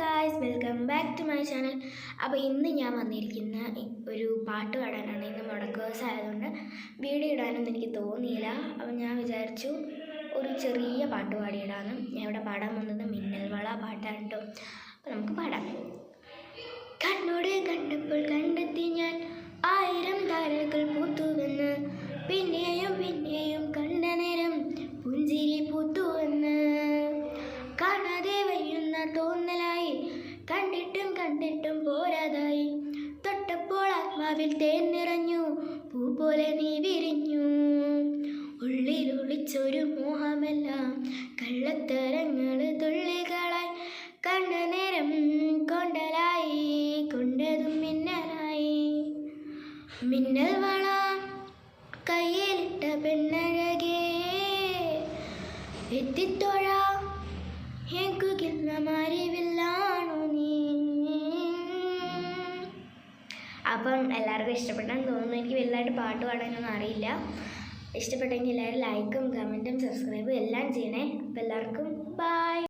Guys, welcome back to my channel. അപ്പോൾ ഇന്ന് ഞാൻ വന്നിരിക്കുന്ന ഒരു പാട്ട് പാടാനാണ്. ഇന്ന് മുടക്ക് ദിവസം ആയതുകൊണ്ട് വീഡിയോ ഇടാനൊന്നും എനിക്ക് തോന്നിയില്ല. അപ്പോൾ ഞാൻ വിചാരിച്ചു ഒരു ചെറിയ പാട്ട് പാടിയിടാനും. ഞാൻ ഇവിടെ പാടാൻ വന്നത് മിന്നൽ വള പാട്ടാണ് കേട്ടോ. അപ്പോൾ നമുക്ക് പാടാം. കണ്ണോട് കണ്ടപ്പോൾ കണ്ടെത്തി ഞാൻ 1000 താരകൾ പൂത്തുവെന്ന്, പിന്നെയും പിന്നെയും കണ്ട നേരം പുഞ്ചിരി പൂത്തുവെന്ന്, കാണാതെ വയ്യുന്ന തോന്നലായി, കണ്ടിട്ടും കണ്ടിട്ടും പോരാതായി, തൊട്ടപ്പോൾ ആത്മാവിൽ തേൻ നിറഞ്ഞു, പൂ പോലെ നീ വിരിഞ്ഞു, ഉള്ളിൽ ഒളിച്ചൊരു മോഹമെല്ലാം കള്ളത്തരങ്ങൾ തുള്ളികളായി, കണ്ട നേരം കൊണ്ടലായി, കൊണ്ടതും മിന്നലായി. മിന്നൽ വള കയ്യിലിട്ട പെണ്ണഴകേ, എത്തിത്തോഴ മാറിവില്ലാണു നീ. അപ്പം എല്ലാവർക്കും ഇഷ്ടപ്പെട്ടാന്ന് തോന്നുന്നു. എനിക്ക് വലുതായിട്ട് പാട്ട് പാടാനൊന്നും അറിയില്ല. ഇഷ്ടപ്പെട്ടെങ്കിൽ എല്ലാവരും ലൈക്കും കമൻറ്റും സബ്സ്ക്രൈബും എല്ലാം ചെയ്യണേ. അപ്പം എല്ലാവർക്കും ബൈ.